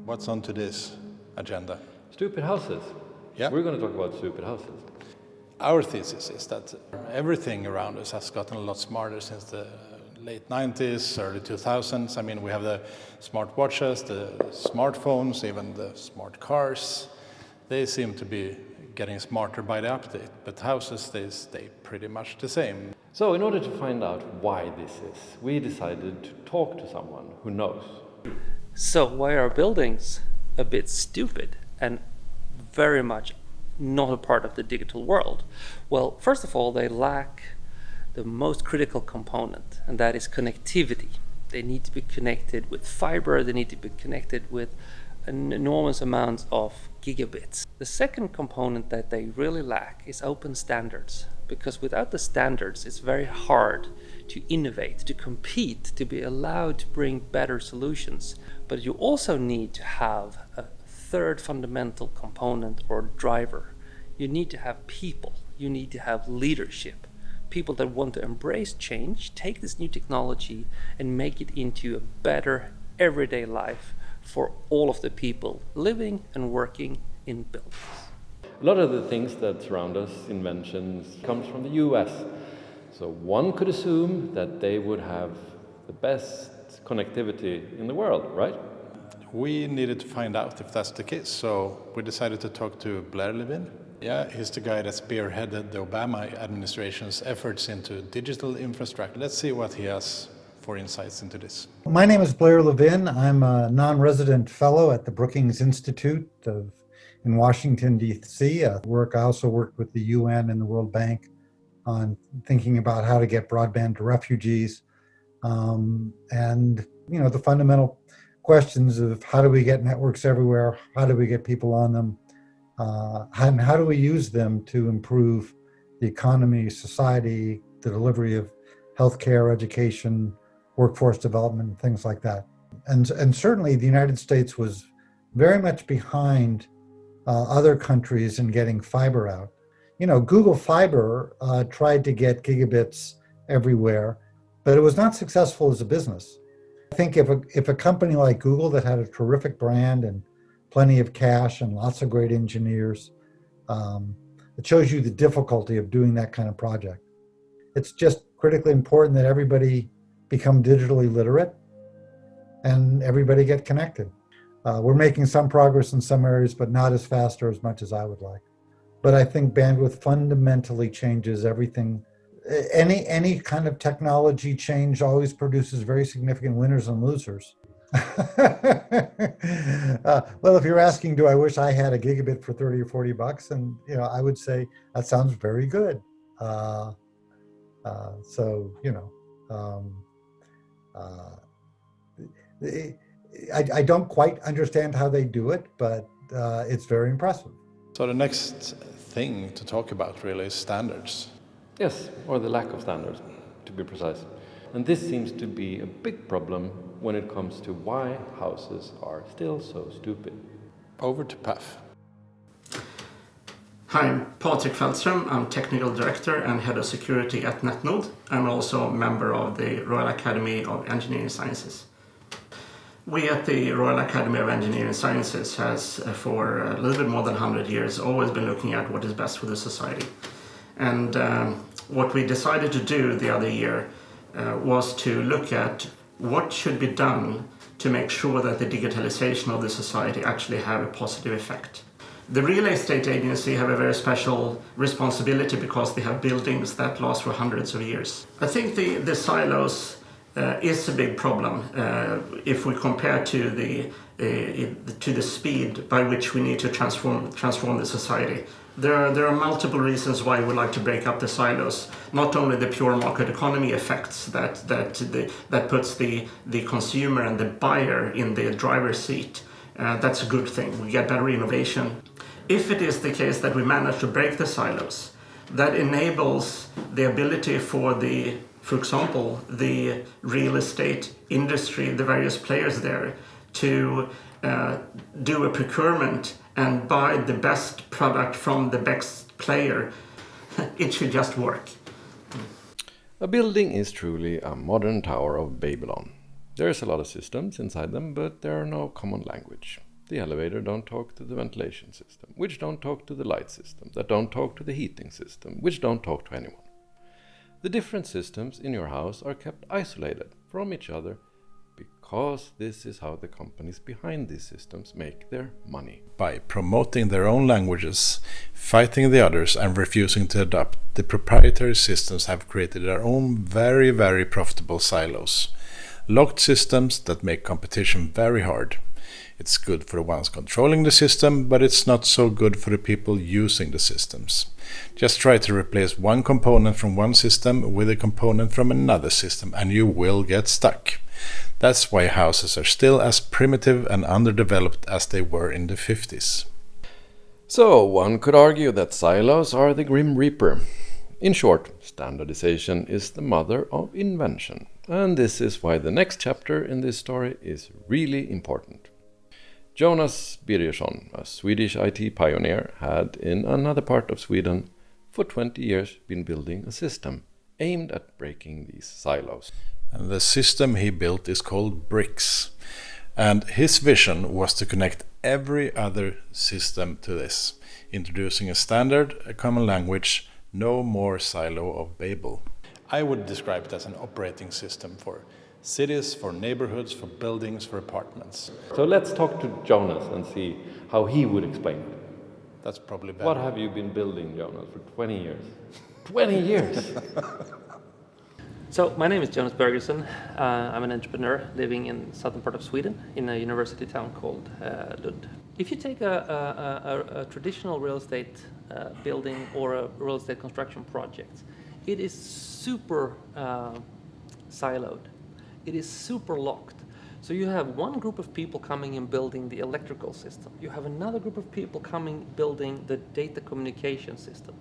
What's on today's agenda? Stupid houses. Yeah. We're going to talk about stupid houses. Our thesis is that everything around us has gotten a lot smarter since the late 90s, early 2000s. I mean, we have the smart watches, the smartphones, even the smart cars. They seem to be getting smarter by the update, but houses, they stay pretty much the same. So in order to find out why this is, we decided to talk to someone who knows. So why are buildings a bit stupid and very much not a part of the digital world? Well, first of all, they lack the most critical component, and that is connectivity. They need to be connected with fiber, they need to be connected with an enormous amount of gigabits. The second component that they really lack is open standards, because without the standards, it's very hard to innovate, to compete, to be allowed to bring better solutions. But you also need to have a third fundamental component or driver. You need to have people, you need to have leadership, people that want to embrace change, take this new technology and make it into a better everyday life for all of the people living and working in buildings. A lot of the things that surround us, inventions, comes from the US. So one could assume that they would have the best connectivity in the world, right? We needed to find out if that's the case, so we decided to talk to Blair Levin. Yeah, he's the guy that spearheaded the Obama administration's efforts into digital infrastructure. Let's see what he has for insights into this. My name is Blair Levin. I'm a non-resident fellow at the Brookings Institute in Washington, D.C. I also worked with the UN and the World Bank on thinking about how to get broadband to refugees. And, the fundamental questions of how do we get networks everywhere? How do we get people on them? And how do we use them to improve the economy, society, the delivery of healthcare, education, workforce development, things like that. And certainly the United States was very much behind other countries in getting fiber out. Google Fiber tried to get gigabits everywhere, but it was not successful as a business. I think if a company like Google that had a terrific brand and plenty of cash and lots of great engineers, it shows you the difficulty of doing that kind of project. It's just critically important that everybody become digitally literate and everybody get connected. We're making some progress in some areas, but not as fast or as much as I would like. But I think bandwidth fundamentally changes everything. Any kind of technology change always produces very significant winners and losers. Well, if you're asking, do I wish I had a gigabit for 30 or 40 bucks? And, I would say that sounds very good. I don't quite understand how they do it, but it's very impressive. So the next thing to talk about really is standards. Yes, or the lack of standards, to be precise. And this seems to be a big problem when it comes to why houses are still so stupid. Over to Paf. Hi, I'm Patrik Feldström. I'm Technical Director and Head of Security at NetNode. I'm also a member of the Royal Academy of Engineering Sciences. We at the Royal Academy of Engineering Sciences has, for a little bit more than 100 years, always been looking at what is best for the society. And what we decided to do the other year was to look at what should be done to make sure that the digitalisation of the society actually have a positive effect. The Real Estate Agency have a very special responsibility because they have buildings that last for hundreds of years. I think the silos is a big problem if we compare to the speed by which we need to transform the society. There are multiple reasons why we would like to break up the silos. Not only the pure market economy effects that puts the consumer and the buyer in the driver's seat. That's a good thing. We get better innovation. If it is the case that we manage to break the silos, that enables the ability for example, the real estate industry, the various players there, to do a procurement and buy the best product from the best player. It should just work. A building is truly a modern Tower of Babylon. There's a lot of systems inside them, but there are no common language. The elevator don't talk to the ventilation system, which don't talk to the light system, that don't talk to the heating system, which don't talk to anyone. The different systems in your house are kept isolated from each other because this is how the companies behind these systems make their money. By promoting their own languages, fighting the others, and refusing to adopt, the proprietary systems have created their own very, very profitable silos. Locked systems that make competition very hard. It's good for the ones controlling the system, but it's not so good for the people using the systems. Just try to replace one component from one system with a component from another system and you will get stuck. That's why houses are still as primitive and underdeveloped as they were in the 50s. So one could argue that silos are the grim reaper. In short, standardization is the mother of invention. And this is why the next chapter in this story is really important. Jonas Birgersson, a Swedish IT pioneer, had in another part of Sweden for 20 years been building a system aimed at breaking these silos. And the system he built is called BRICS. And his vision was to connect every other system to this, introducing a standard, a common language, no more silo of Babel. I would describe it as an operating system for cities, for neighborhoods, for buildings, for apartments. So let's talk to Jonas and see how he would explain it. That's probably better. What have you been building, Jonas, for 20 years? 20 years! So my name is Jonas Birgersson. I'm an entrepreneur living in southern part of Sweden in a university town called Lund. If you take a traditional real estate building or a real estate construction project, it is super siloed. It is super locked. So you have one group of people coming and building the electrical system. You have another group of people coming building the data communication system.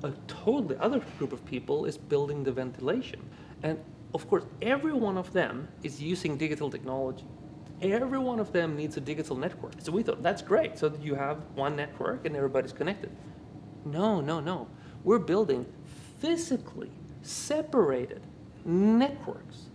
A totally other group of people is building the ventilation. And of course, every one of them is using digital technology. Every one of them needs a digital network. So we thought, that's great. So you have one network and everybody's connected. No. We're building physically separated networks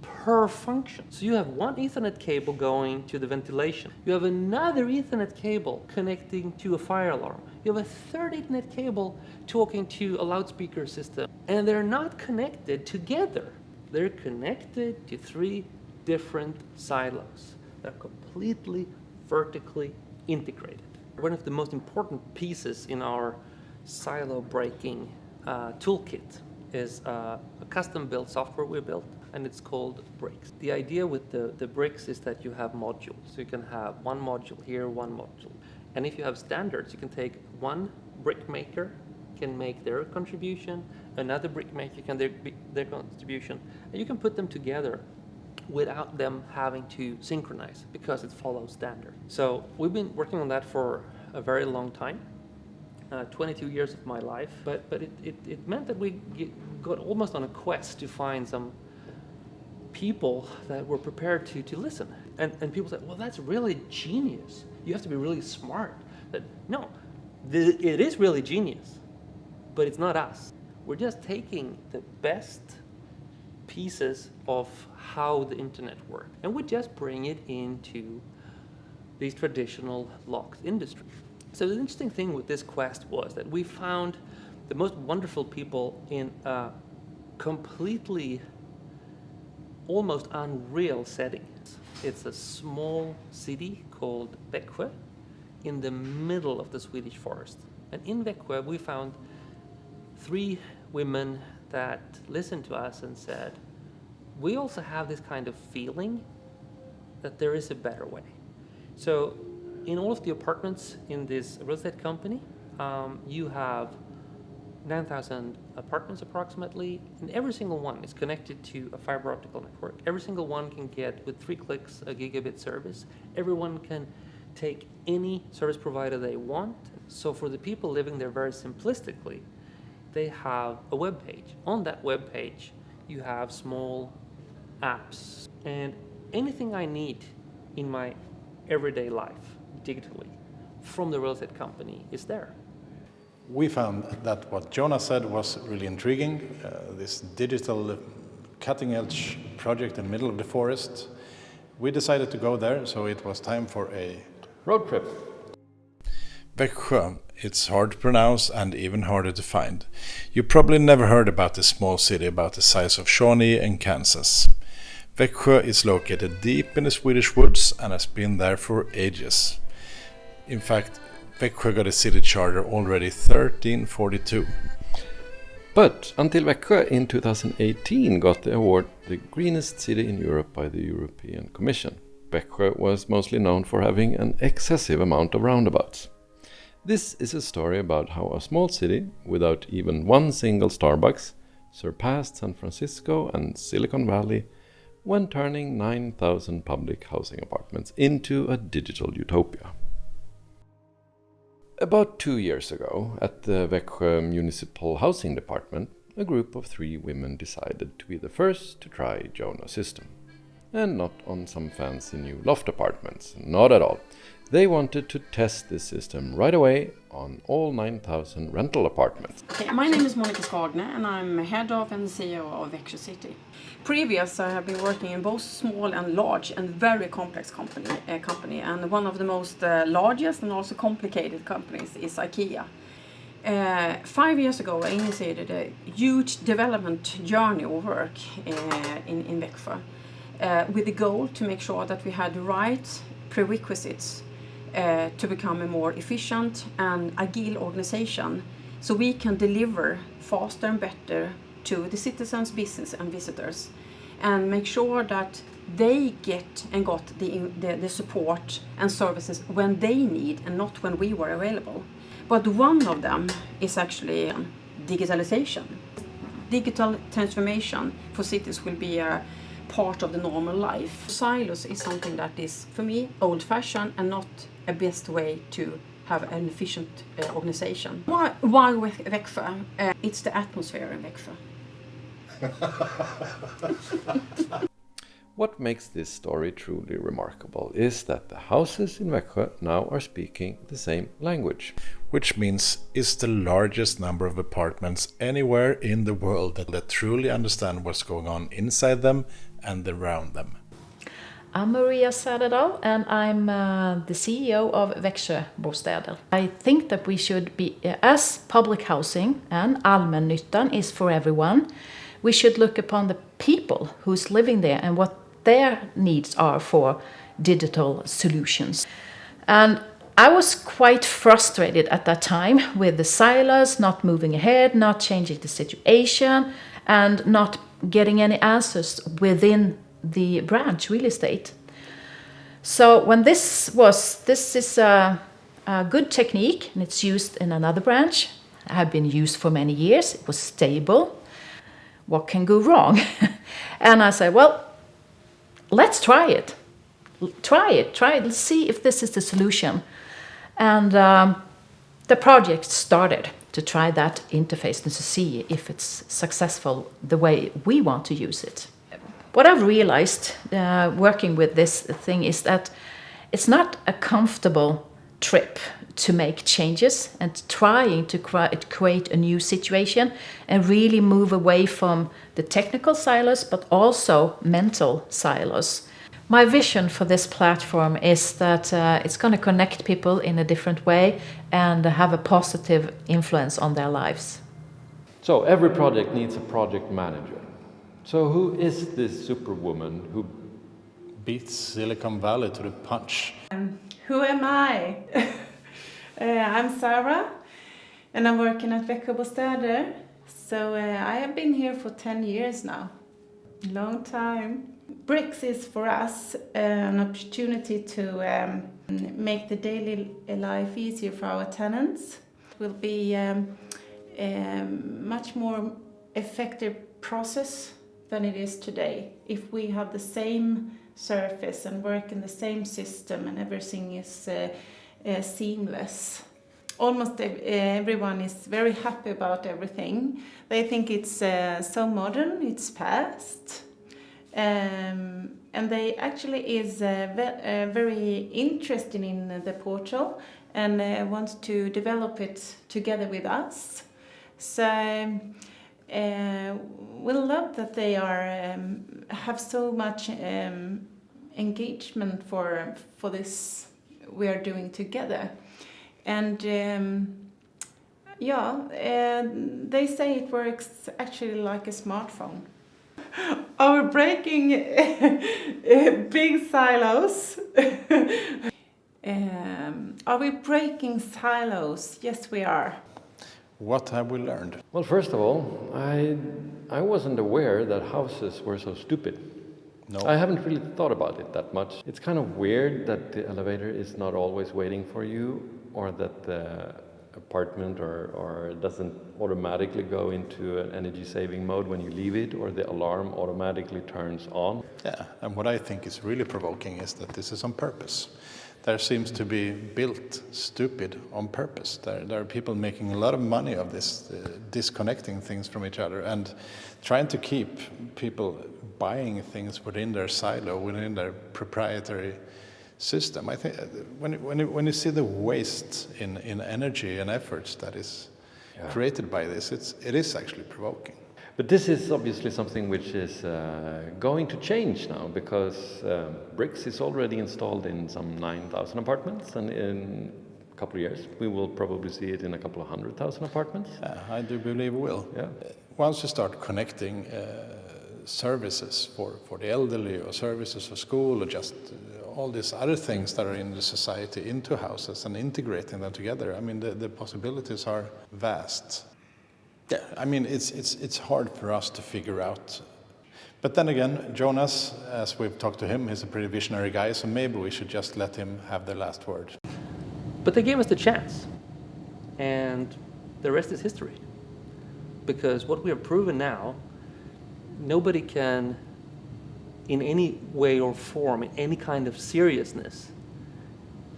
per function. So you have one Ethernet cable going to the ventilation. You have another Ethernet cable connecting to a fire alarm. You have a third Ethernet cable talking to a loudspeaker system. And they're not connected together. They're connected to 3 different silos. They're completely vertically integrated. One of the most important pieces in our silo breaking toolkit is a custom-built software we built, and it's called BRICS. The idea with the BRICS is that you have modules. So you can have one module here, one module. And if you have standards, you can take one brick maker, can make their contribution, another brick maker can their contribution, and you can put them together without them having to synchronize because it follows standard. So we've been working on that for a very long time. 22 years of my life, but it meant that we got almost on a quest to find some people that were prepared to listen. And people said, well, that's really genius. You have to be really smart. But no, it is really genius, but it's not us. We're just taking the best pieces of how the internet works, and we just bring it into these traditional locked industries. So the interesting thing with this quest was that we found the most wonderful people in a completely, almost unreal setting. It's a small city called Växjö in the middle of the Swedish forest. And in Växjö, we found 3 women that listened to us and said, we also have this kind of feeling that there is a better way. So in all of the apartments in this real estate company, you have 9,000 apartments approximately, and every single one is connected to a fiber optical network. Every single one can get, with 3 clicks, a gigabit service. Everyone can take any service provider they want. So for the people living there very simplistically, they have a web page. On that web page, you have small apps, and anything I need in my everyday life digitally from the real estate company is there. We found that what Jonas said was really intriguing, this digital cutting-edge project in the middle of the forest. We decided to go there, so it was time for a Road trip. Växjö, it's hard to pronounce and even harder to find. You probably never heard about this small city about the size of Shawnee in Kansas. Växjö is located deep in the Swedish woods and has been there for ages. In fact, Växjö got a city charter already 1342. But until Växjö in 2018 got the award the greenest city in Europe by the European Commission. Växjö was mostly known for having an excessive amount of roundabouts. This is a story about how a small city, without even one single Starbucks, surpassed San Francisco and Silicon Valley when turning 9,000 public housing apartments into a digital utopia. About 2 years ago, at the Växjö Municipal Housing Department, a group of 3 women decided to be the first to try Jonah's system. And not on some fancy new loft apartments, not at all. They wanted to test this system right away on all 9,000 rental apartments. Okay, my name is Monica Skagne and I'm head of and CEO of Växjö City. Previous, I have been working in both small and large and very complex company, and one of the most largest and also complicated companies is IKEA. 5 years ago, I initiated a huge development journey of work in Växjö with the goal to make sure that we had the right prerequisites to become a more efficient and agile organization so we can deliver faster and better to the citizens, business and visitors, and make sure that they got the support and services when they need and not when we were available. But one of them is actually digitalisation. Digital transformation for cities will be a part of the normal life. Silos is something that is, for me, old-fashioned and not a best way to have an efficient organization. Why with Växjö? It's the atmosphere in Växjö. What makes this story truly remarkable is that the houses in Växjö now are speaking the same language. Which means it's the largest number of apartments anywhere in the world that truly understand what's going on inside them and around them. I'm Maria Säderdal and I'm the CEO of Växjö Bostäder. I think that we should be, as public housing and allmännyttan is for everyone, we should look upon the people who's living there and what their needs are for digital solutions. And I was quite frustrated at that time with the SILOS not moving ahead, not changing the situation, and not getting any answers within the branch real estate. So when this is a good technique and it's used in another branch, have been used for many years, it was stable. What can go wrong? And I said, well, let's try it. Try it, let's see if this is the solution. And the project started to try that interface and to see if it's successful the way we want to use it. What I've realized working with this thing is that it's not a comfortable trip to make changes and trying to create a new situation and really move away from the technical silos but also mental silos. My vision for this platform is that it's going to connect people in a different way and have a positive influence on their lives. So every project needs a project manager. So who is this superwoman who Beats Silicon Valley to the punch. Who am I? I'm Sarah and I'm working at Växjö Bostäder. So I have been here for 10 years now. Long time. Bricks is for us an opportunity to make the daily life easier for our tenants. It will be a much more effective process than it is today. If we have the same surface and work in the same system and everything is seamless. Almost everyone is very happy about everything. They think it's so modern, it's fast. And they actually is very interested in the portal and want to develop it together with us. So we love that they are have so much engagement for this we are doing together. And they say it works actually like a smartphone. Are we breaking big silos? Are we breaking silos? Yes, we are. What have we learned? Well, first of all, I wasn't aware that houses were so stupid. No. I haven't really thought about it that much. It's kind of weird that the elevator is not always waiting for you, or that the apartment or doesn't automatically go into an energy saving mode when you leave it, or the alarm automatically turns on. Yeah, and what I think is really provoking is that this is on purpose. There seems to be built stupid on purpose. There are people making a lot of money of this, disconnecting things from each other and trying to keep people buying things within their silo, within their proprietary system. I think when you see the waste in energy and efforts that is created by this, it is actually provoking. But this is obviously something which is going to change now, because bricks is already installed in some 9,000 apartments, and in a couple of years we will probably see it in a couple of 100,000 apartments. Yeah, I do believe we will. Yeah. Once you start connecting services for the elderly, or services for school, or just all these other things that are in the society into houses and integrating them together, I mean, the possibilities are vast. Yeah, I mean, it's hard for us to figure out. But then again, Jonas, as we've talked to him, he's a pretty visionary guy, so maybe we should just let him have the last word. But they gave us the chance, and the rest is history. Because what we have proven now, nobody can, in any way or form, in any kind of seriousness,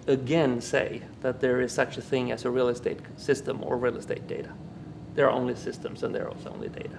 again say that there is such a thing as a real estate system or real estate data. There are only systems and there are also only data.